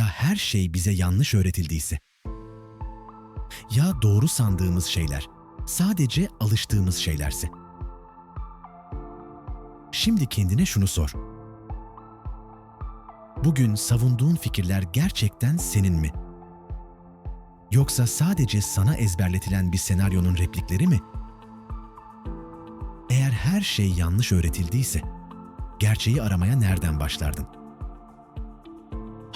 Ya her şey bize yanlış öğretildiyse? Ya doğru sandığımız şeyler sadece alıştığımız şeylerse? Şimdi kendine şunu sor. Bugün savunduğun fikirler gerçekten senin mi? Yoksa sadece sana ezberletilen bir senaryonun replikleri mi? Eğer her şey yanlış öğretildiyse, gerçeği aramaya nereden başlardın?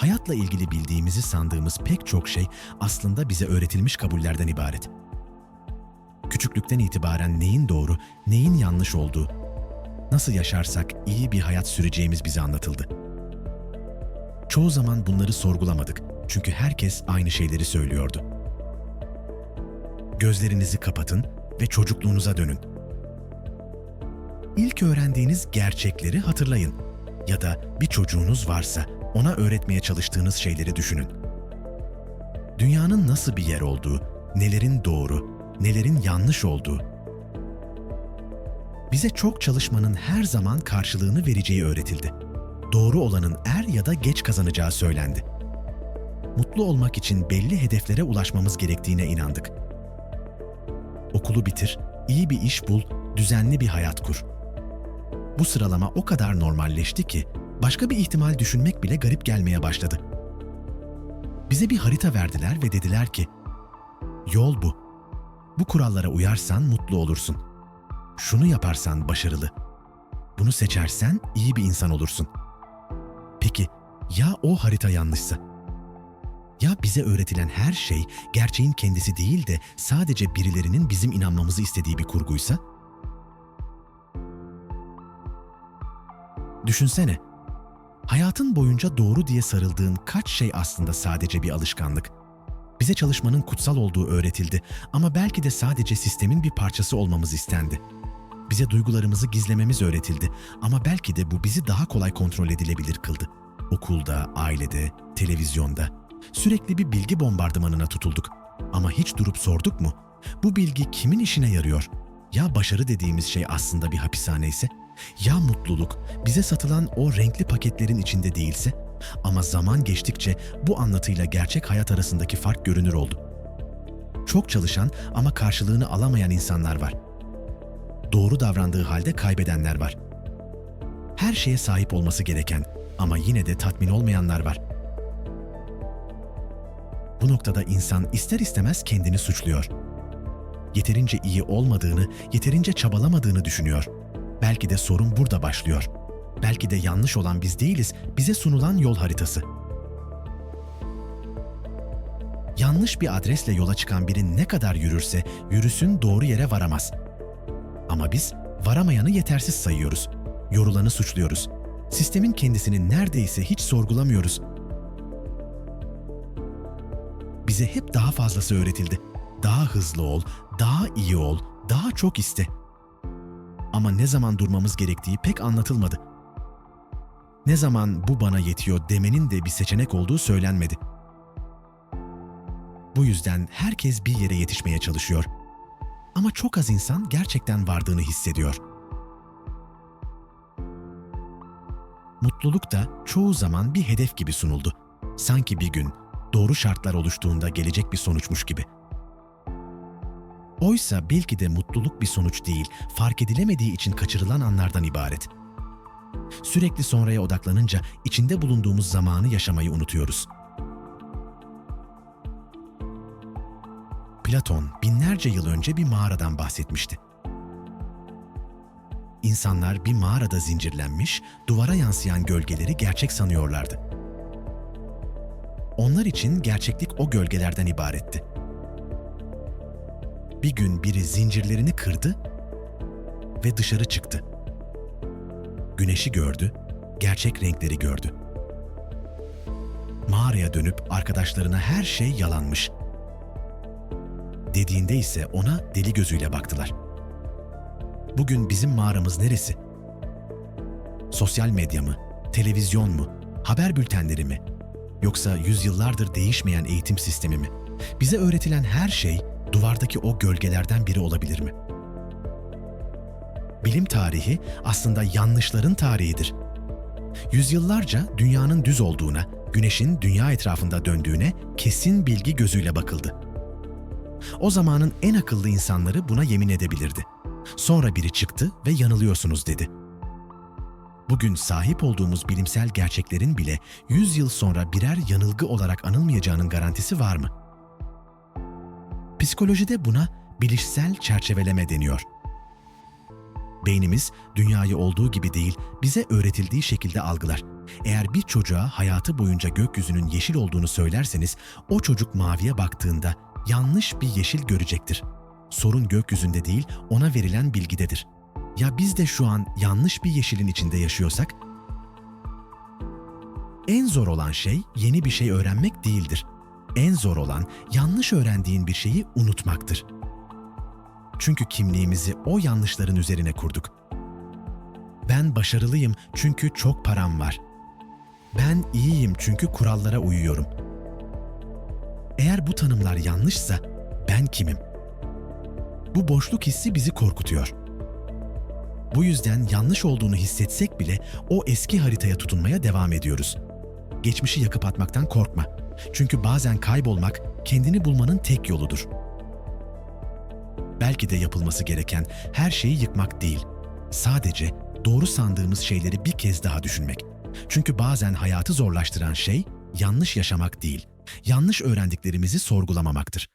Hayatla ilgili bildiğimizi sandığımız pek çok şey aslında bize öğretilmiş kabullerden ibaret. Küçüklükten itibaren neyin doğru, neyin yanlış olduğu, nasıl yaşarsak iyi bir hayat süreceğimiz bize anlatıldı. Çoğu zaman bunları sorgulamadık çünkü herkes aynı şeyleri söylüyordu. Gözlerinizi kapatın ve çocukluğunuza dönün. İlk öğrendiğiniz gerçekleri hatırlayın ya da bir çocuğunuz varsa ona öğretmeye çalıştığınız şeyleri düşünün. Dünyanın nasıl bir yer olduğu, nelerin doğru, nelerin yanlış olduğu, bize çok çalışmanın her zaman karşılığını vereceği öğretildi. Doğru olanın er ya da geç kazanacağı söylendi. Mutlu olmak için belli hedeflere ulaşmamız gerektiğine inandık. Okulu bitir, iyi bir iş bul, düzenli bir hayat kur. Bu sıralama o kadar normalleşti ki başka bir ihtimal düşünmek bile garip gelmeye başladı. Bize bir harita verdiler ve dediler ki, yol bu. Bu kurallara uyarsan mutlu olursun. Şunu yaparsan başarılı. Bunu seçersen iyi bir insan olursun. Peki ya o harita yanlışsa? Ya bize öğretilen her şey gerçeğin kendisi değil de sadece birilerinin bizim inanmamızı istediği bir kurguysa? Düşünsene, hayatın boyunca doğru diye sarıldığın kaç şey aslında sadece bir alışkanlık. Bize çalışmanın kutsal olduğu öğretildi ama belki de sadece sistemin bir parçası olmamız istendi. Bize duygularımızı gizlememiz öğretildi ama belki de bu bizi daha kolay kontrol edilebilir kıldı. Okulda, ailede, televizyonda sürekli bir bilgi bombardımanına tutulduk. Ama hiç durup sorduk mu? Bu bilgi kimin işine yarıyor? Ya başarı dediğimiz şey aslında bir hapishane ise? Ya mutluluk bize satılan o renkli paketlerin içinde değilse? Ama zaman geçtikçe bu anlatıyla gerçek hayat arasındaki fark görünür oldu. Çok çalışan ama karşılığını alamayan insanlar var. Doğru davrandığı halde kaybedenler var. Her şeye sahip olması gereken ama yine de tatmin olmayanlar var. Bu noktada insan ister istemez kendini suçluyor. Yeterince iyi olmadığını, yeterince çabalamadığını düşünüyor. Belki de sorun burada başlıyor. Belki de yanlış olan biz değiliz, bize sunulan yol haritası. Yanlış bir adresle yola çıkan biri ne kadar yürürse yürüsün doğru yere varamaz. Ama biz varamayanı yetersiz sayıyoruz. Yorulanı suçluyoruz. Sistemin kendisini neredeyse hiç sorgulamıyoruz. Bize hep daha fazlası öğretildi. Daha hızlı ol, daha iyi ol, daha çok iste. Ama ne zaman durmamız gerektiği pek anlatılmadı. Ne zaman bu bana yetiyor demenin de bir seçenek olduğu söylenmedi. Bu yüzden herkes bir yere yetişmeye çalışıyor. Ama çok az insan gerçekten vardığını hissediyor. Mutluluk da çoğu zaman bir hedef gibi sunuldu. Sanki bir gün doğru şartlar oluştuğunda gelecek bir sonuçmuş gibi. Oysa belki de mutluluk bir sonuç değil, fark edilemediği için kaçırılan anlardan ibaret. Sürekli sonraya odaklanınca içinde bulunduğumuz zamanı yaşamayı unutuyoruz. Platon binlerce yıl önce bir mağaradan bahsetmişti. İnsanlar bir mağarada zincirlenmiş, duvara yansıyan gölgeleri gerçek sanıyorlardı. Onlar için gerçeklik o gölgelerden ibaretti. Bir gün biri zincirlerini kırdı ve dışarı çıktı. Güneşi gördü, gerçek renkleri gördü. Mağaraya dönüp arkadaşlarına her şey yalanmış dediğinde ise ona deli gözüyle baktılar. Bugün bizim mağaramız neresi? Sosyal medya mı? Televizyon mu? Haber bültenleri mi? Yoksa yüzyıllardır değişmeyen eğitim sistemi mi? Bize öğretilen her şey duvardaki o gölgelerden biri olabilir mi? Bilim tarihi aslında yanlışların tarihidir. Yüzyıllarca dünyanın düz olduğuna, Güneşin dünya etrafında döndüğüne kesin bilgi gözüyle bakıldı. O zamanın en akıllı insanları buna yemin edebilirdi. Sonra biri çıktı ve yanılıyorsunuz dedi. Bugün sahip olduğumuz bilimsel gerçeklerin bile 100 yıl sonra birer yanılgı olarak anılmayacağının garantisi var mı? Psikolojide buna bilişsel çerçeveleme deniyor. Beynimiz dünyayı olduğu gibi değil, bize öğretildiği şekilde algılar. Eğer bir çocuğa hayatı boyunca gökyüzünün yeşil olduğunu söylerseniz, o çocuk maviye baktığında yanlış bir yeşil görecektir. Sorun gökyüzünde değil, ona verilen bilgidedir. Ya biz de şu an yanlış bir yeşilin içinde yaşıyorsak? En zor olan şey yeni bir şey öğrenmek değildir. En zor olan yanlış öğrendiğin bir şeyi unutmaktır. Çünkü kimliğimizi o yanlışların üzerine kurduk. Ben başarılıyım çünkü çok param var. Ben iyiyim çünkü kurallara uyuyorum. Eğer bu tanımlar yanlışsa ben kimim? Bu boşluk hissi bizi korkutuyor. Bu yüzden yanlış olduğunu hissetsek bile o eski haritaya tutunmaya devam ediyoruz. Geçmişi yakıp atmaktan korkma. Çünkü bazen kaybolmak kendini bulmanın tek yoludur. Belki de yapılması gereken her şeyi yıkmak değil, sadece doğru sandığımız şeyleri bir kez daha düşünmek. Çünkü bazen hayatı zorlaştıran şey yanlış yaşamak değil, yanlış öğrendiklerimizi sorgulamamaktır.